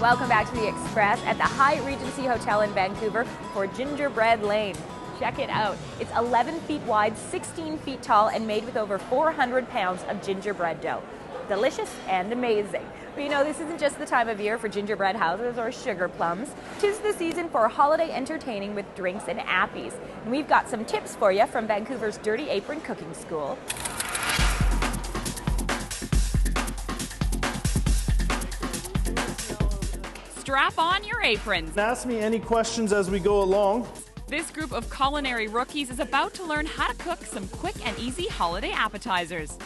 Welcome back to the Express at the Hyatt Regency Hotel in Vancouver for Gingerbread Lane. Check it out. It's 11 feet wide, 16 feet tall, and made with over 400 pounds of gingerbread dough. Delicious and amazing. But you know, this isn't just the time of year for gingerbread houses or sugar plums. 'Tis the season for holiday entertaining with drinks and appies. And we've got some tips for you from Vancouver's Dirty Apron Cooking School. Strap on your aprons. Ask me any questions as we go along. This group of culinary rookies is about to learn how to cook some quick and easy holiday appetizers.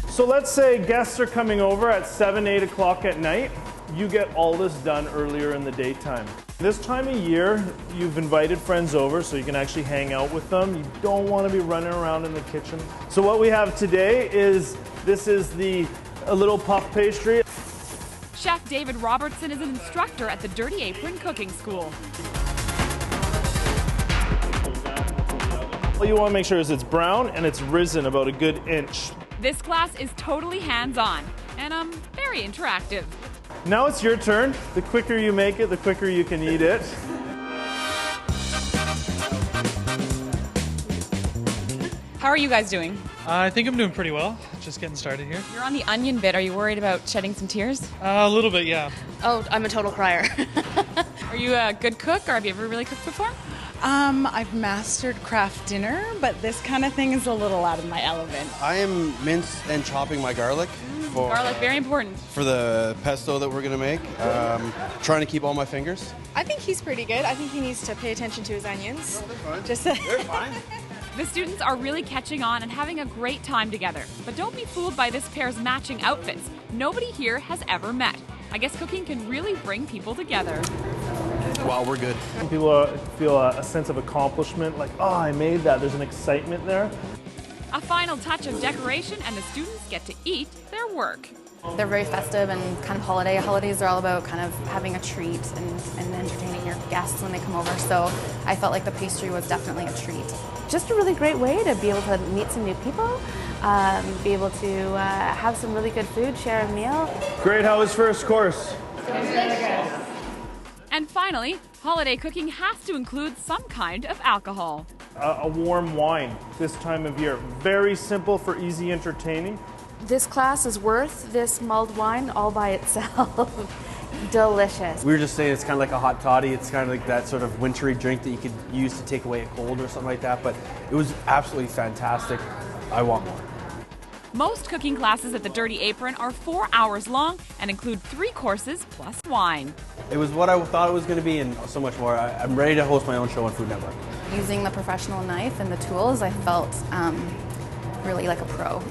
So let's say guests are coming over at 7, 8 o'clock at night. You get all this done earlier in the daytime. This time of year, you've invited friends over so you can actually hang out with them. You don't want to be running around in the kitchen. So what we have today is, this is a little puff pastry. Chef David Robertson is an instructor at the Dirty Apron Cooking School. What you want to make sure is it's brown and it's risen about a good inch. This class is totally hands-on and very interactive. Now it's your turn. The quicker you make it, the quicker you can eat it. How are you guys doing? I think I'm doing pretty well. Just getting started here. You're on the onion bit. Are you worried about shedding some tears? A little bit, yeah. Oh, I'm a total crier. Are you a good cook, or have you ever really cooked before? I've mastered craft dinner, but this kind of thing is a little out of my element. I am mince and chopping my garlic. Garlic, very important. For the pesto that we're going to make. Trying to keep all my fingers. I think he's pretty good. I think he needs to pay attention to his onions. No, they're fine. They're fine. The students are really catching on and having a great time together. But don't be fooled by this pair's matching outfits. Nobody here has ever met. I guess cooking can really bring people together. Wow, we're good. People feel a sense of accomplishment, like, oh, I made that. There's an excitement there. A final touch of decoration, and the students get to eat their work. They're very festive and kind of holiday. Holidays are all about kind of having a treat and entertaining your guests when they come over. So I felt like the pastry was definitely a treat. Just a really great way to be able to meet some new people, be able to have some really good food, share a meal. Great, how was first course? And finally, holiday cooking has to include some kind of alcohol. A warm wine this time of year. Very simple for easy entertaining. This class is worth this mulled wine all by itself. Delicious. We were just saying it's kind of like a hot toddy. It's kind of like that sort of wintry drink that you could use to take away a cold or something like that. But it was absolutely fantastic. I want more. Most cooking classes at the Dirty Apron are 4 hours long and include 3 courses plus wine. It was what I thought it was going to be and so much more. I'm ready to host my own show on Food Network. Using the professional knife and the tools, I felt really like a pro.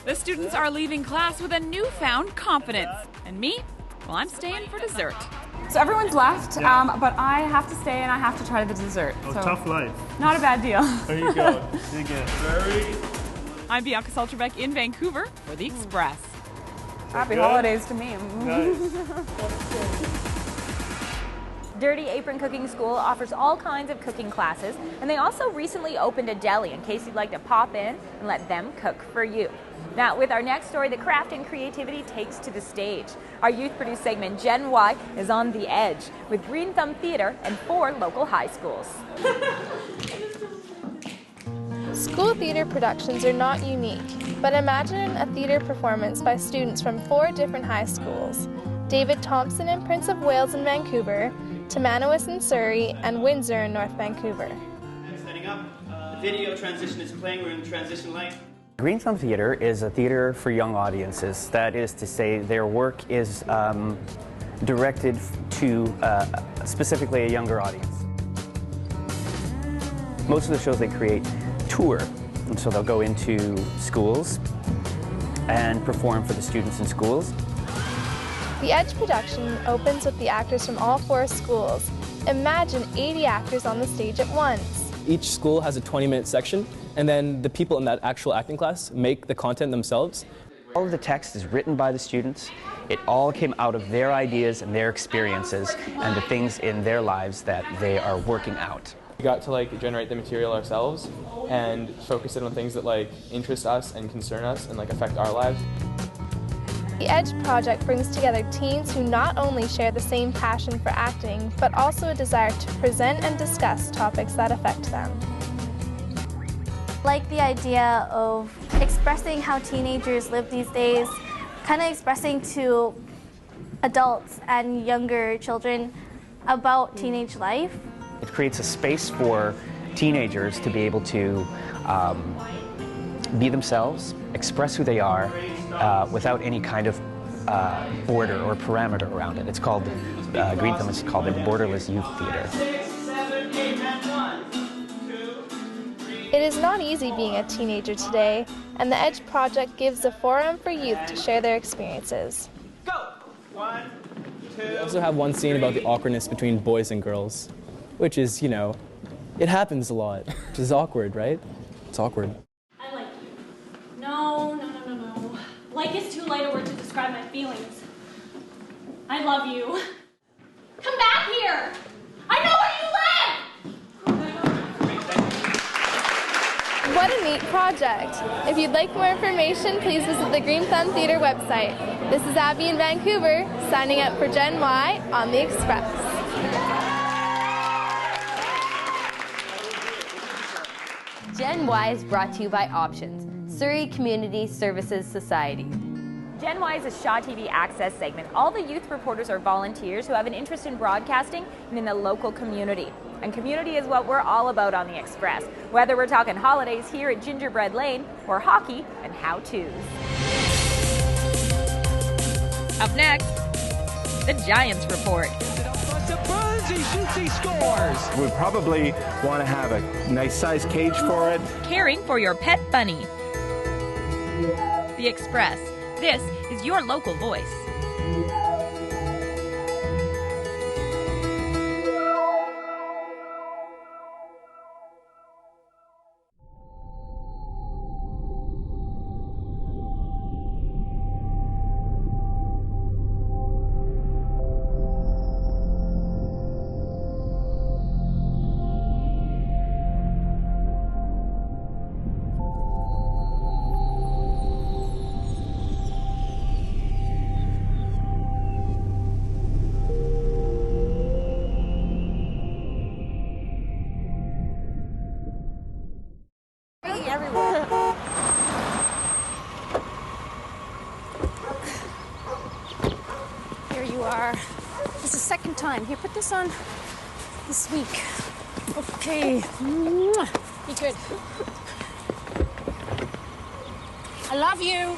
The students are leaving class with a newfound confidence. And me? Well, I'm staying for dessert. So everyone's left, but I have to stay and I have to try the dessert. Oh, so tough life. Not a bad deal. There you go. Dig in. Very. I'm Bianca Solterbeck in Vancouver for the Express. Happy holidays to me. Nice. Dirty Apron Cooking School offers all kinds of cooking classes, and they also recently opened a deli in case you'd like to pop in and let them cook for you. Now, with our next story, the craft and creativity takes to the stage. Our youth-produced segment, Gen Y, is on the edge with Greenthumb Theatre and 4 local high schools. School theatre productions are not unique, but imagine a theatre performance by students from 4 different high schools: David Thompson in Prince of Wales in Vancouver, Timanawis in Surrey, and Windsor in North Vancouver. Setting up. The video transition is playing. We're in the transition line. Greenthumb Theatre is a theatre for young audiences. That is to say, their work is directed to specifically a younger audience. Most of the shows they create tour, and so they'll go into schools and perform for the students in schools. The Edge production opens with the actors from all 4 schools. Imagine 80 actors on the stage at once. Each school has a 20-minute section, and then the people in that actual acting class make the content themselves. All of the text is written by the students. It all came out of their ideas and their experiences and the things in their lives that they are working out. We got to generate the material ourselves and focus it on things that interest us and concern us and affect our lives. The EDGE project brings together teens who not only share the same passion for acting, but also a desire to present and discuss topics that affect them. I like the idea of expressing how teenagers live these days, kind of expressing to adults and younger children about teenage life. It creates a space for teenagers to be able to be themselves, express who they are without any kind of border or parameter around it. It's called, Greenthumb is called the Borderless Youth Theatre. It is not easy being a teenager today, and the EDGE project gives a forum for youth to share their experiences. We also have one scene about the awkwardness between boys and girls, which is, you know, it happens a lot, which is awkward, right? It's awkward. I like you. No. Like is too light a word to describe my feelings. I love you. Come back here! I know where you live! What a neat project! If you'd like more information, please visit the Greenthumb Theatre website. This is Abby in Vancouver, signing up for Gen Y on the Express. Gen Y is brought to you by Options, Surrey Community Services Society. Gen Y is a Shaw TV Access segment. All the youth reporters are volunteers who have an interest in broadcasting and in the local community. And community is what we're all about on the Express, whether we're talking holidays here at Gingerbread Lane or hockey and how-tos. Up next, the Giants Report. He scores. We probably want to have a nice size cage for it. Caring for your pet bunny. The Express. This is your local voice. Here you are. This is the second time. Here, put this on this week. Okay. Be good. I love you.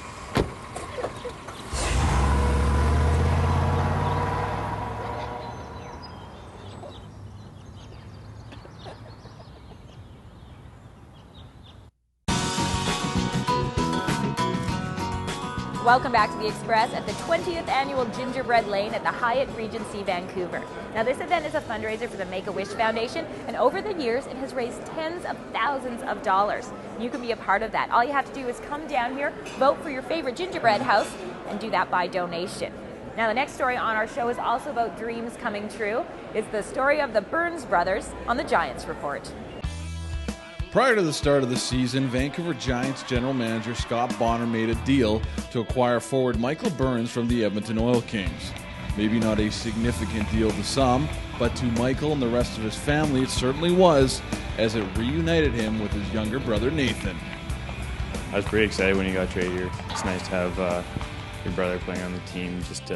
Welcome back to the Express at the 20th Annual Gingerbread Lane at the Hyatt Regency, Vancouver. Now, this event is a fundraiser for the Make-A-Wish Foundation, and over the years, it has raised tens of thousands of dollars. You can be a part of that. All you have to do is come down here, vote for your favorite gingerbread house, and do that by donation. Now, the next story on our show is also about dreams coming true. It's the story of the Burns brothers on the Giants Report. Prior to the start of the season, Vancouver Giants general manager Scott Bonner made a deal to acquire forward Michael Burns from the Edmonton Oil Kings. Maybe not a significant deal to some, but to Michael and the rest of his family it certainly was, as it reunited him with his younger brother Nathan. I was pretty excited when he got traded here. It's nice to have your brother playing on the team. Just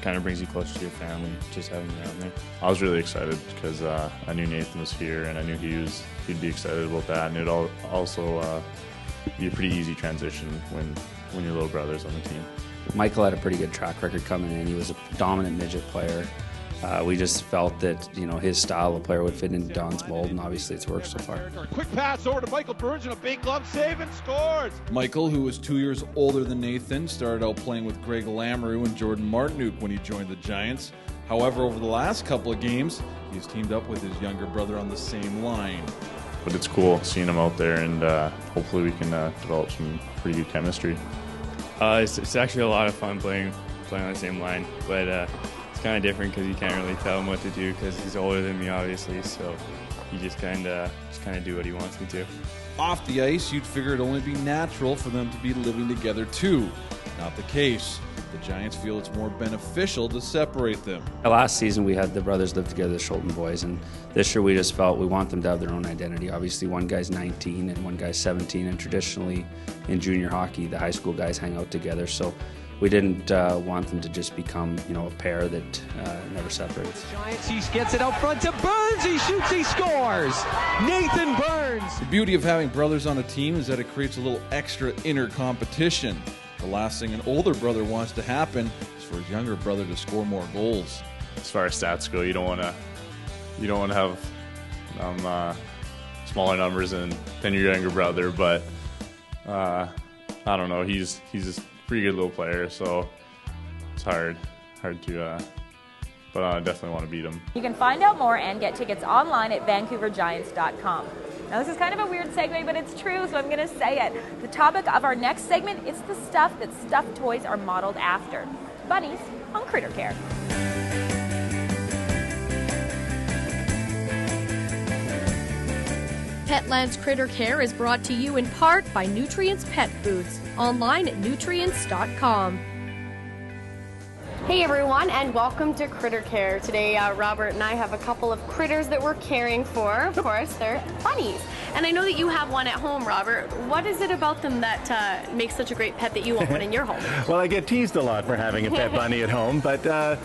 kind of brings you closer to your family, just having him around there. I was really excited because I knew Nathan was here and I knew he'd be excited about that, and it'd also be a pretty easy transition when your little brother's on the team. Michael had a pretty good track record coming in. He was a dominant midget player. We just felt that, you know, his style of player would fit into Don's mold, and obviously it's worked so far. Quick pass over to Michael Burns and a big glove save and scores. Michael, who was 2 years older than Nathan, started out playing with Greg Lamoureux and Jordan Martinook when he joined the Giants. However, over the last couple of games, he's teamed up with his younger brother on the same line. But it's cool seeing him out there, and hopefully we can develop some pretty good chemistry. It's actually a lot of fun playing on the same line, but it's kind of different because you can't really tell him what to do because he's older than me, obviously. So you just kind of do what he wants me to. Off the ice, you'd figure it'd only be natural for them to be living together too. Not the case. The Giants feel it's more beneficial to separate them. Last season we had the brothers live together, the Schulten boys, and this year we just felt we want them to have their own identity. Obviously one guy's 19 and one guy's 17, and traditionally in junior hockey the high school guys hang out together, so we didn't want them to just become, a pair that never separates. Giants, he gets it out front to Burns, he shoots, he scores! Nathan Burns! The beauty of having brothers on a team is that it creates a little extra inner competition. The last thing an older brother wants to happen is for his younger brother to score more goals. As far as stats go, you don't want to have smaller numbers than your younger brother, but I don't know. He's a pretty good little player, so it's hard to. But I definitely want to beat him. You can find out more and get tickets online at VancouverGiants.com. Now this is kind of a weird segue, but it's true, so I'm going to say it. The topic of our next segment is the stuff that stuffed toys are modeled after. Bunnies on Critter Care. Petland's Critter Care is brought to you in part by Nutrients Pet Foods, online at nutrients.com. Hey everyone, and welcome to Critter Care. Today, Robert and I have a couple of critters that we're caring for. Of course, they're bunnies. And I know that you have one at home, Robert. What is it about them that makes such a great pet that you want one in your home? Well, I get teased a lot for having a pet bunny at home, but a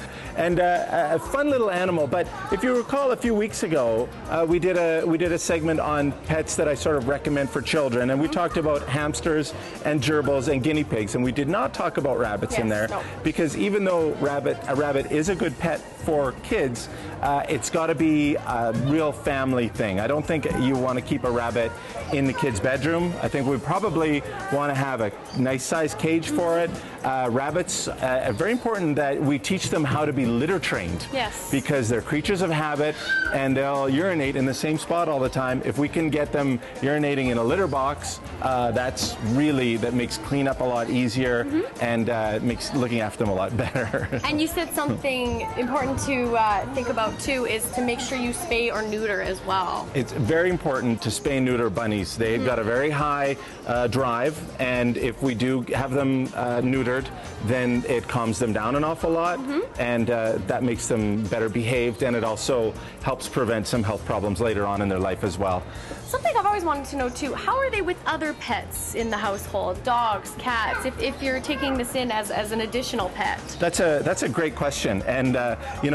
fun little animal. But if you recall, a few weeks ago, we did a segment on pets that I sort of recommend for children, and we talked about hamsters and gerbils and guinea pigs, and we did not talk about rabbits in there, because even though a rabbit is a good pet for kids, it's got to be a real family thing. I don't think you want to keep a rabbit in the kid's bedroom. I think we probably want to have a nice sized cage for it. Rabbits, very important that we teach them how to be litter trained. Yes. Because they're creatures of habit and they'll urinate in the same spot all the time. If we can get them urinating in a litter box, that makes cleanup a lot easier and makes looking after them a lot better. And you said something important to think about too is to make sure you spay or neuter as well. It's very important to spay and neuter bunnies. They've got a very high drive, and if we do have them neutered, then it calms them down an awful lot, and that makes them better behaved, and it also helps prevent some health problems later on in their life as well. Something I've always wanted to know too, how are they with other pets in the household? Dogs, cats, if you're taking this in as an additional pet? That's a great question, and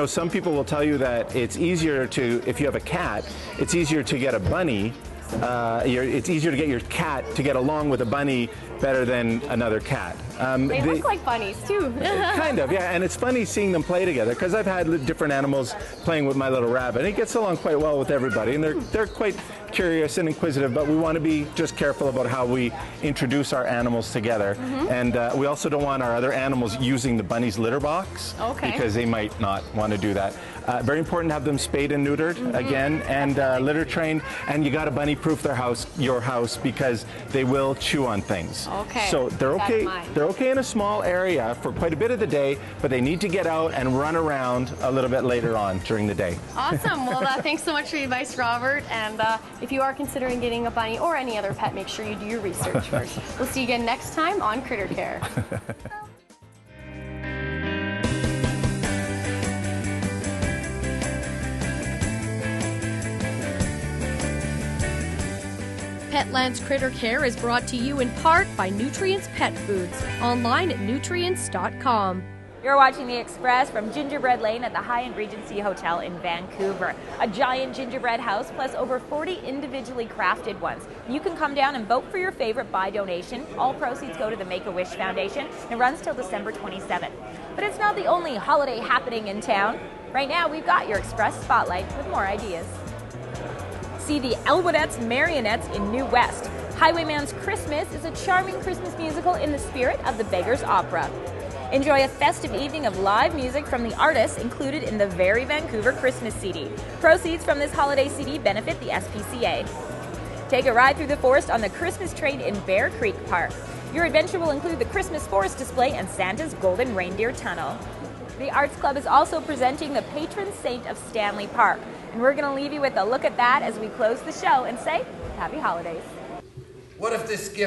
some people will tell you that it's easier to, if you have a cat, it's easier to get a bunny. It's easier to get your cat to get along with a bunny better than another cat. They look like bunnies too. Kind of, yeah, and it's funny seeing them play together because I've had different animals playing with my little rabbit. He gets along quite well with everybody, and they're quite curious and inquisitive, but we want to be just careful about how we introduce our animals together. And we also don't want our other animals using the bunny's litter box because they might not want to do that. Very important to have them spayed and neutered again, and litter trained, and you got to bunny-proof your house because they will chew on things. So they're okay. They're okay in a small area for quite a bit of the day, but they need to get out and run around a little bit later on during the day. Awesome. Well, thanks so much for your advice, Robert. And if you are considering getting a bunny or any other pet, make sure you do your research first. We'll see you again next time on Critter Care. Petland's Critter Care is brought to you in part by Nutrients Pet Foods, online at nutrients.com. You're watching The Express from Gingerbread Lane at the Hyatt Regency Hotel in Vancouver. A giant gingerbread house plus over 40 individually crafted ones. You can come down and vote for your favorite by donation. All proceeds go to the Make-A-Wish Foundation and runs till December 27th. But it's not the only holiday happening in town. Right now, we've got your Express Spotlight with more ideas. See the Elwoodettes Marionettes in New West. Highwayman's Christmas is a charming Christmas musical in the spirit of the Beggar's Opera. Enjoy a festive evening of live music from the artists included in the Very Vancouver Christmas CD. Proceeds from this holiday CD benefit the SPCA. Take a ride through the forest on the Christmas train in Bear Creek Park. Your adventure will include the Christmas forest display and Santa's Golden Reindeer Tunnel. The Arts Club is also presenting the patron saint of Stanley Park. And we're going to leave you with a look at that as we close the show and say, Happy Holidays. What if this gift